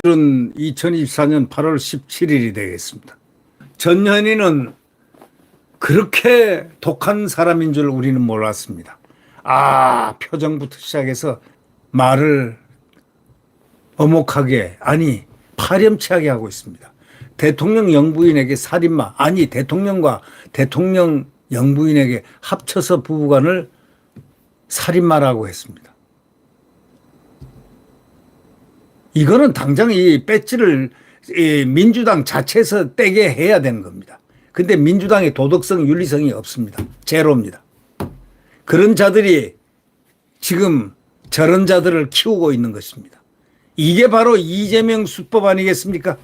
오늘은 2024년 8월 17일이 되겠습니다. 전현희는 그렇게 독한 사람인 줄 우리는 몰랐습니다. 표정부터 시작해서 말을 어목하게, 아니 파렴치하게 하고 있습니다. 대통령 영부인에게 살인마, 아니 대통령과 대통령 영부인에게 합쳐서 부부간을 살인마라고 했습니다. 이거는 당장 이 배지를 민주당 자체에서 떼게 해야 되는 겁니다. 근데 민주당의 도덕성, 윤리성이 없습니다. 제로입니다. 그런 자들이 지금 저런 자들을 키우고 있는 것입니다. 이게 바로 이재명 수법 아니겠습니까?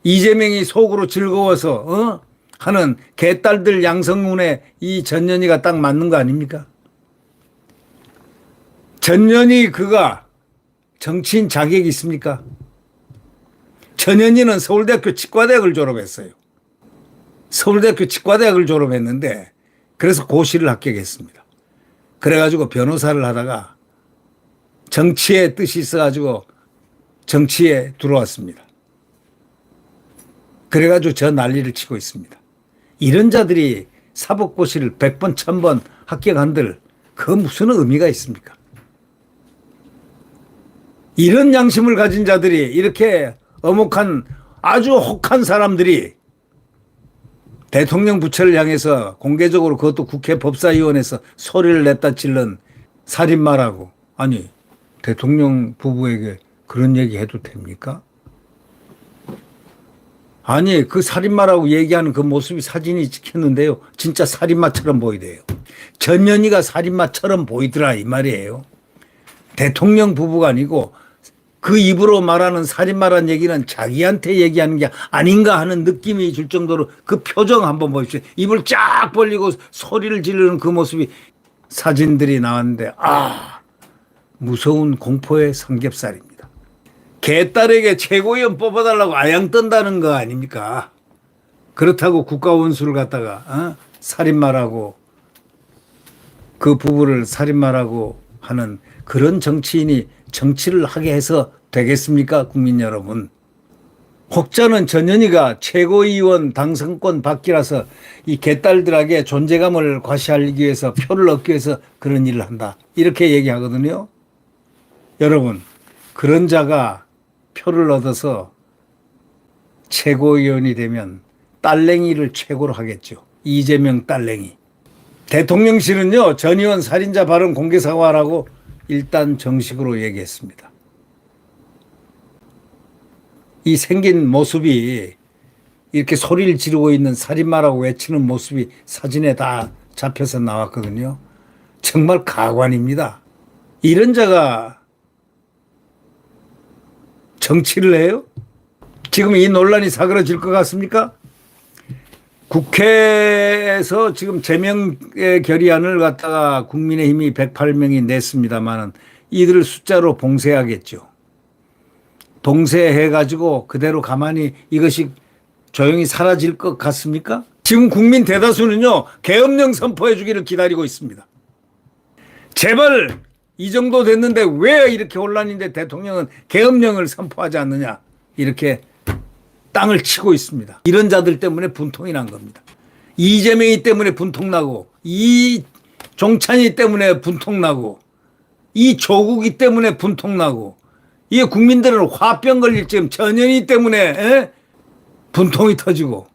이재명이 속으로 즐거워서 하는 개딸들 양성문에 이 전현희가 딱 맞는 거 아닙니까? 전현희 그가 정치인 자격이 있습니까? 전현희는 서울대학교 치과대학을 졸업했어요. 서울대학교 치과대학을 졸업했는데 그래서 고시를 합격했습니다. 그래가지고 변호사를 하다가 정치에 뜻이 있어가지고 정치에 들어왔습니다. 그래가지고 저 난리를 치고 있습니다. 이런 자들이 사법고시를 100번, 1000번 합격한들 그 무슨 의미가 있습니까? 이런 양심을 가진 자들이, 이렇게 어목한 아주 혹한 사람들이 대통령 부처를 향해서 공개적으로, 그것도 국회 법사위원회에서 소리를 냈다 찔른 살인마라고. 아니 대통령 부부에게 그런 얘기 해도 됩니까? 아니 그 살인마라고 얘기하는 그 모습이 사진이 찍혔는데요, 진짜 살인마처럼 보이대요. 전현희가 살인마처럼 보이더라 이 말이에요. 대통령 부부가 아니고 그 입으로 말하는 살인마란 얘기는 자기한테 얘기하는 게 아닌가 하는 느낌이 줄 정도로 그 표정 한번 보십시오. 입을 쫙 벌리고 소리를 지르는 그 모습이 사진들이 나왔는데 무서운 공포의 삼겹살입니다. 개딸에게 최고위원 뽑아달라고 아양 뜬다는 거 아닙니까? 그렇다고 국가원수를 갖다가 살인마라고, 그 부부를 살인마라고 하는 그런 정치인이 정치를 하게 해서 되겠습니까? 국민 여러분. 혹자는 전현희가 최고위원 당선권 받기라서 이 개딸들에게 존재감을 과시하기 위해서, 표를 얻기 위해서 그런 일을 한다, 이렇게 얘기하거든요. 여러분, 그런 자가 표를 얻어서 최고위원이 되면 딸랭이를 최고로 하겠죠. 이재명 딸랭이. 대통령실은요, 전 의원 살인자 발언 공개 사과하라고 일단 정식으로 얘기했습니다. 이 생긴 모습이, 이렇게 소리를 지르고 있는 살인마라고 외치는 모습이 사진에 다 잡혀서 나왔거든요. 정말 가관입니다. 이런 자가 정치를 해요? 지금 이 논란이 사그러질 것 같습니까? 국회에서 지금 제명의 결의안을 갖다가 국민의힘이 108명이 냈습니다만 이들을 숫자로 봉쇄하겠죠. 봉쇄해가지고 그대로 가만히 이것이 조용히 사라질 것 같습니까? 지금 국민 대다수는요, 계엄령 선포해 주기를 기다리고 있습니다. 제발 이 정도 됐는데 왜 이렇게 혼란인데 대통령은 계엄령을 선포하지 않느냐, 이렇게 땅을 치고 있습니다. 이런 자들 때문에 분통이 난 겁니다. 이재명이 때문에 분통나고, 이 종찬이 때문에 분통나고, 이 조국이 때문에 분통나고, 이 국민들은 화병 걸릴 지금 전현희 때문에 분통이 터지고,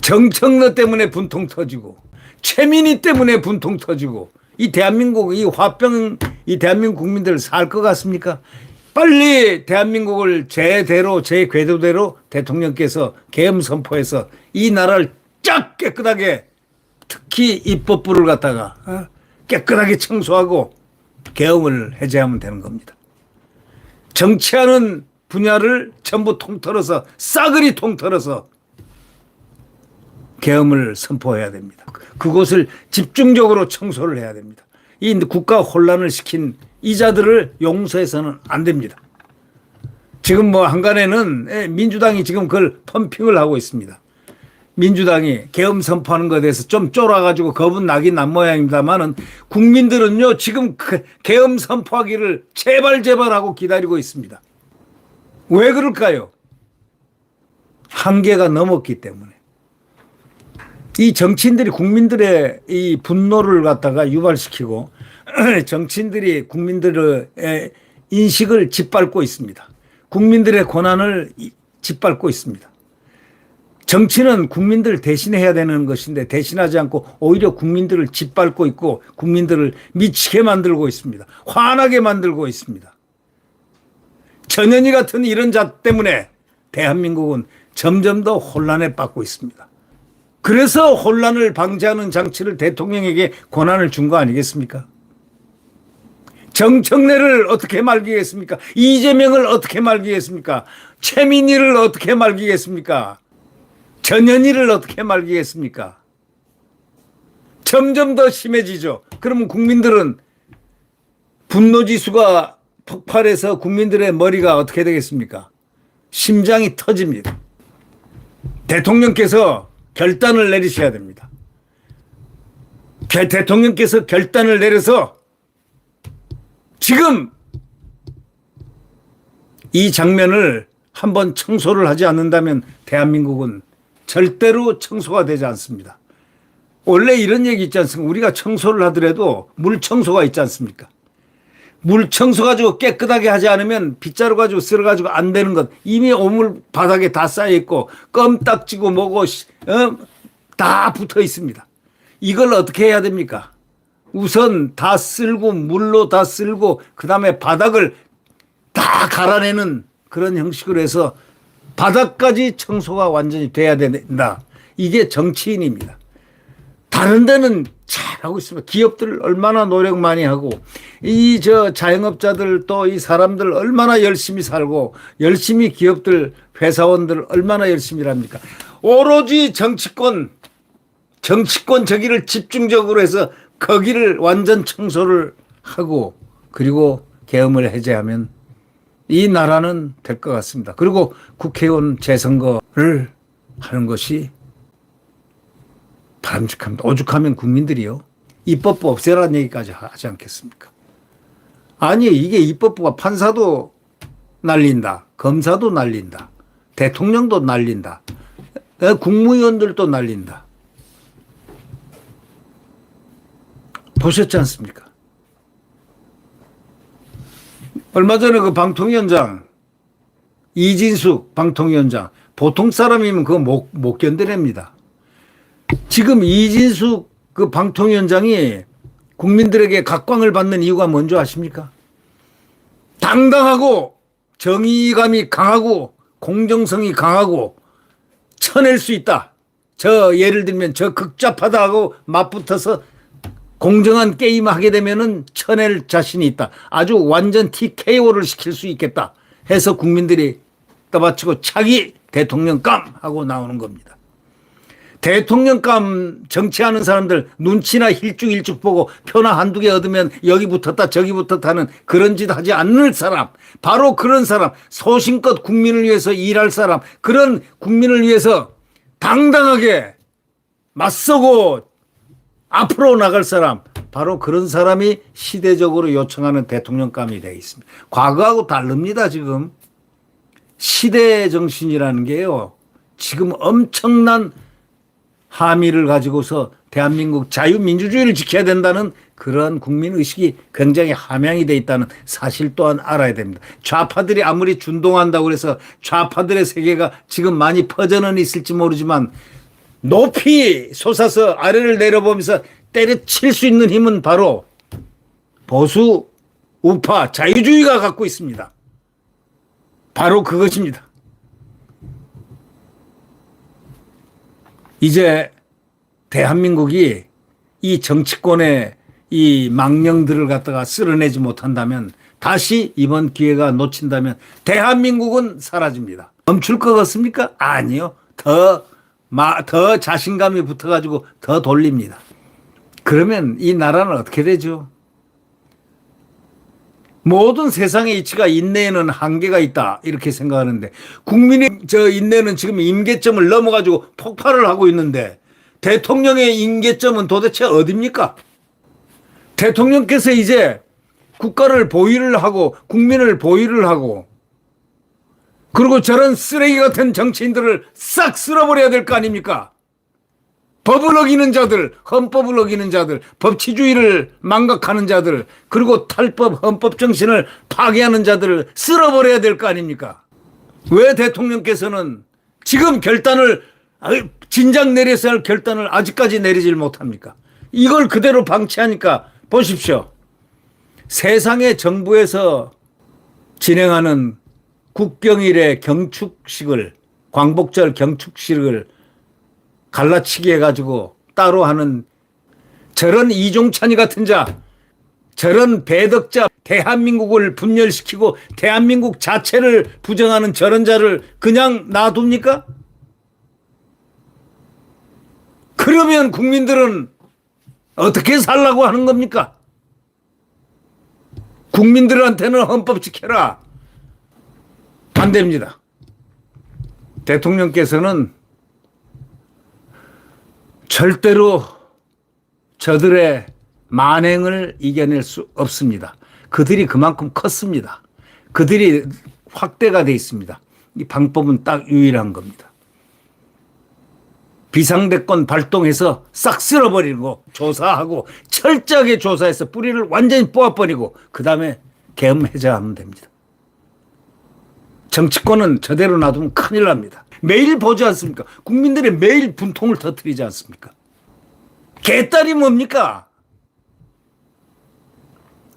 정청래 때문에 분통 터지고, 최민희 때문에 분통 터지고, 이 대한민국, 이 화병, 이 대한민국 국민들 살 것 같습니까? 빨리 대한민국을 제대로, 제 궤도대로 대통령께서 계엄 선포해서 이 나라를 쫙 깨끗하게, 특히 입법부를 갖다가 깨끗하게 청소하고 계엄을 해제하면 되는 겁니다. 정치하는 분야를 전부 통틀어서, 싸그리 통틀어서 계엄을 선포해야 됩니다. 그곳을 집중적으로 청소를 해야 됩니다. 이 국가 혼란을 시킨 이 자들을 용서해서는 안 됩니다. 지금 한간에는 민주당이 지금 그걸 펌핑을 하고 있습니다. 민주당이 계엄 선포하는 것에 대해서 좀 쫄아가지고 겁은 나긴 난 모양입니다만은 국민들은요 지금 계엄 선포하기를 제발 하고 기다리고 있습니다. 왜 그럴까요? 한계가 넘었기 때문에. 이 정치인들이 국민들의 이 분노를 갖다가 유발시키고 정치인들이 국민들의 인식을 짓밟고 있습니다. 국민들의 권한을 짓밟고 있습니다. 정치는 국민들을 대신해야 되는 것인데 대신하지 않고 오히려 국민들을 짓밟고 있고 국민들을 미치게 만들고 있습니다. 화나게 만들고 있습니다. 전현희 같은 이런 자 때문에 대한민국은 점점 더 혼란에 빠지고 있습니다. 그래서 혼란을 방지하는 장치를 대통령에게 권한을 준 거 아니겠습니까? 정청래를 어떻게 말기겠습니까? 이재명을 어떻게 말기겠습니까? 최민희를 어떻게 말기겠습니까? 전현희를 어떻게 말기겠습니까? 점점 더 심해지죠. 그러면 국민들은 분노지수가 폭발해서 국민들의 머리가 어떻게 되겠습니까? 심장이 터집니다. 대통령께서 결단을 내리셔야 됩니다. 대통령께서 결단을 내려서 지금 이 장면을 한번 청소를 하지 않는다면 대한민국은 절대로 청소가 되지 않습니다. 원래 이런 얘기 있지 않습니까? 우리가 청소를 하더라도 물 청소가 있지 않습니까? 물 청소 가지고 깨끗하게 하지 않으면 빗자루 가지고 쓸어 가지고 안 되는 것 이미 오물 바닥에 다 쌓여 있고 껌딱지고 뭐고 다 붙어 있습니다. 이걸 어떻게 해야 됩니까? 우선 다 쓸고 물로 다 쓸고 그다음에 바닥을 다 갈아내는 그런 형식으로 해서 바닥까지 청소가 완전히 돼야 된다. 이게 정치인입니다. 다른 데는 잘하고 있습니다. 기업들 얼마나 노력 많이 하고 이 자영업자들 또 이 사람들 얼마나 열심히 살고 열심히 기업들 회사원들 얼마나 열심히 합니까? 오로지 정치권 저기를 집중적으로 해서 거기를 완전 청소를 하고 그리고 계엄을 해제하면 이 나라는 될 것 같습니다. 그리고 국회의원 재선거를 하는 것이 바람직합니다. 오죽하면 국민들이요. 입법부 없애라는 얘기까지 하지 않겠습니까? 아니 이게 입법부가 판사도 날린다. 검사도 날린다. 대통령도 날린다. 국무위원들도 날린다. 보셨지 않습니까? 얼마 전에 그 방통위원장 이진숙 방통위원장 보통 사람이면 그거 못 견뎌냅니다. 지금 이진숙 그 방통위원장이 국민들에게 각광을 받는 이유가 뭔지 아십니까? 당당하고 정의감이 강하고 공정성이 강하고 쳐낼 수 있다. 예를 들면 극좌파다하고 맞붙어서 공정한 게임을 하게 되면은 쳐낼 자신이 있다. 아주 완전 TKO를 시킬 수 있겠다 해서 국민들이 떠받치고 차기 대통령감 하고 나오는 겁니다. 대통령감 정치하는 사람들 눈치나 일죽일죽 보고 표나 한두 개 얻으면 여기 붙었다 저기 붙었다는 그런 짓 하지 않는 사람, 바로 그런 사람, 소신껏 국민을 위해서 일할 사람, 그런 국민을 위해서 당당하게 맞서고 앞으로 나갈 사람, 바로 그런 사람이 시대적으로 요청하는 대통령감이 되어 있습니다. 과거하고 다릅니다. 지금 시대 정신이라는 게요, 지금 엄청난 함의를 가지고서 대한민국 자유민주주의를 지켜야 된다는 그런 국민의식이 굉장히 함양이 돼 있다는 사실 또한 알아야 됩니다. 좌파들이 아무리 준동한다고 해서 좌파들의 세계가 지금 많이 퍼져는 있을지 모르지만 높이 솟아서 아래를 내려보면서 때려칠 수 있는 힘은 바로 보수 우파 자유주의가 갖고 있습니다. 바로 그것입니다. 이제 대한민국이 이 정치권의 이 망령들을 갖다가 쓸어내지 못한다면, 다시 이번 기회가 놓친다면 대한민국은 사라집니다. 멈출 것 같습니까? 아니요. 더 자신감이 붙어가지고 더 돌립니다. 그러면 이 나라는 어떻게 되죠? 모든 세상의 이치가 인내에는 한계가 있다 이렇게 생각하는데 국민의 인내는 지금 임계점을 넘어가지고 폭발을 하고 있는데 대통령의 임계점은 도대체 어디입니까? 대통령께서 이제 국가를 보위를 하고 국민을 보위를 하고 그리고 저런 쓰레기 같은 정치인들을 싹 쓸어버려야 될 거 아닙니까? 법을 어기는 자들, 헌법을 어기는 자들, 법치주의를 망각하는 자들, 그리고 탈법, 헌법 정신을 파괴하는 자들을 쓸어버려야 될 거 아닙니까? 왜 대통령께서는 지금 결단을, 진작 내렸어야 할 결단을 아직까지 내리질 못합니까? 이걸 그대로 방치하니까 보십시오. 세상의 정부에서 진행하는 국경일의 경축식을, 광복절 경축식을 갈라치기 해가지고 따로 하는 저런 이종찬이 같은 자, 저런 배덕자, 대한민국을 분열시키고 대한민국 자체를 부정하는 저런 자를 그냥 놔둡니까? 그러면 국민들은 어떻게 살라고 하는 겁니까? 국민들한테는 헌법 지켜라. 안 됩니다. 대통령께서는 절대로 저들의 만행을 이겨낼 수 없습니다. 그들이 그만큼 컸습니다. 그들이 확대가 돼 있습니다. 이 방법은 딱 유일한 겁니다. 비상대권 발동해서 싹 쓸어버리고 조사하고 철저하게 조사해서 뿌리를 완전히 뽑아버리고 그 다음에 계엄 해제하면 됩니다. 정치권은 저대로 놔두면 큰일 납니다. 매일 보지 않습니까? 국민들의 매일 분통을 터뜨리지 않습니까? 개딸이 뭡니까?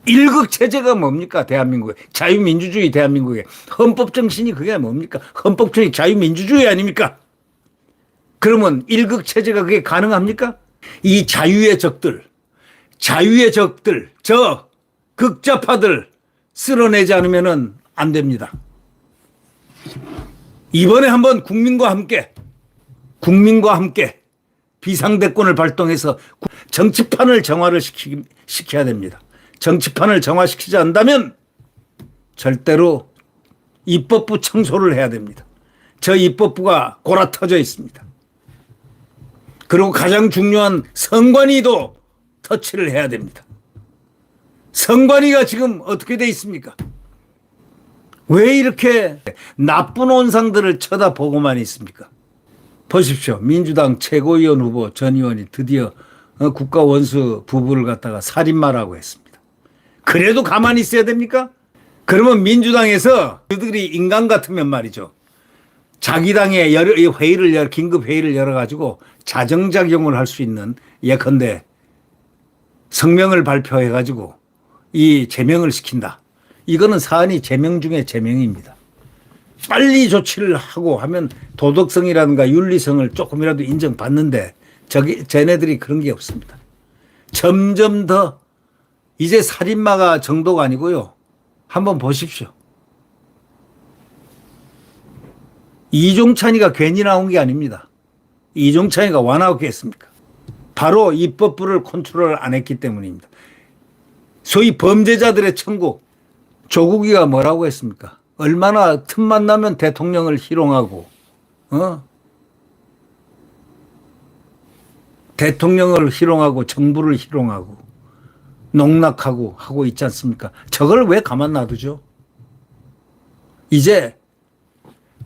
일극체제가 뭡니까? 대한민국의 자유민주주의 대한민국의 헌법정신이 그게 뭡니까? 헌법주의 자유민주주의 아닙니까? 그러면 일극체제가 그게 가능합니까? 이 자유의 적들, 저 극좌파들 쓸어내지 않으면 안 됩니다. 이번에 한번 국민과 함께 비상대권을 발동해서 정치판을 정화를 시켜야 됩니다. 정치판을 정화시키지 않는다면 절대로 입법부 청소를 해야 됩니다. 저 입법부가 골아터져 있습니다. 그리고 가장 중요한 선관위도 터치를 해야 됩니다. 선관위가 지금 어떻게 돼 있습니까? 왜 이렇게 나쁜 온상들을 쳐다보고만 있습니까? 보십시오. 민주당 최고위원 후보 전 의원이 드디어 국가원수 부부를 갖다가 살인마라고 했습니다. 그래도 가만히 있어야 됩니까? 그러면 민주당에서 그들이 인간 같으면 말이죠. 자기 당에 긴급 회의를 열어가지고 자정작용을 할 수 있는 예컨대 성명을 발표해가지고 이 제명을 시킨다. 이거는 사안이 제명 중에 제명입니다. 빨리 조치를 하고 하면 도덕성이라든가 윤리성을 조금이라도 인정받는데 쟤네들이 그런 게 없습니다. 점점 더 이제 살인마가 정도가 아니고요. 한번 보십시오. 이종찬이가 괜히 나온 게 아닙니다. 이종찬이가 완화했겠습니까? 바로 입법부를 컨트롤 안 했기 때문입니다. 소위 범죄자들의 천국, 조국이가 뭐라고 했습니까? 얼마나 틈만 나면 대통령을 희롱하고, 대통령을 희롱하고 정부를 희롱하고 농락하고 하고 있지 않습니까? 저걸 왜 가만 놔두죠? 이제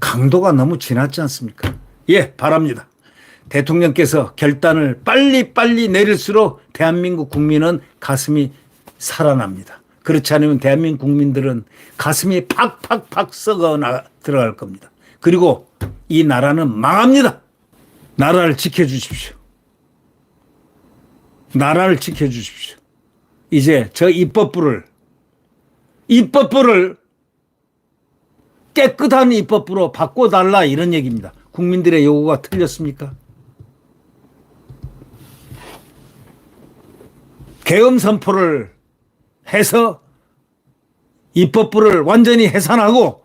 강도가 너무 지났지 않습니까? 예, 바랍니다. 대통령께서 결단을 빨리 내릴수록 대한민국 국민은 가슴이 살아납니다. 그렇지 않으면 대한민국 국민들은 가슴이 팍팍팍 썩어 들어갈 겁니다. 그리고 이 나라는 망합니다. 나라를 지켜주십시오. 나라를 지켜주십시오. 이제 저 입법부를 깨끗한 입법부로 바꿔달라 이런 얘기입니다. 국민들의 요구가 틀렸습니까? 계엄 선포를 해서 입법부를 완전히 해산하고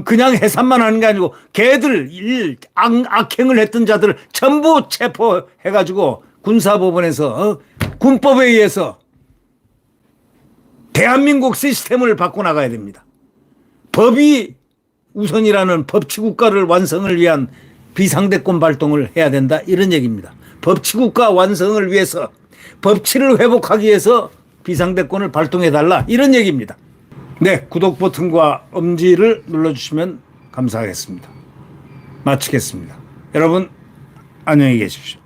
그냥 해산만 하는 게 아니고 걔들 악행을 했던 자들을 전부 체포해가지고 군사법원에서 군법에 의해서 대한민국 시스템을 바꿔나가야 됩니다. 법이 우선이라는 법치국가를 완성을 위한 비상대권 발동을 해야 된다, 이런 얘기입니다. 법치국가 완성을 위해서, 법치를 회복하기 위해서 비상대권을 발동해달라, 이런 얘기입니다. 네, 구독 버튼과 엄지를 눌러주시면 감사하겠습니다. 마치겠습니다. 여러분 안녕히 계십시오.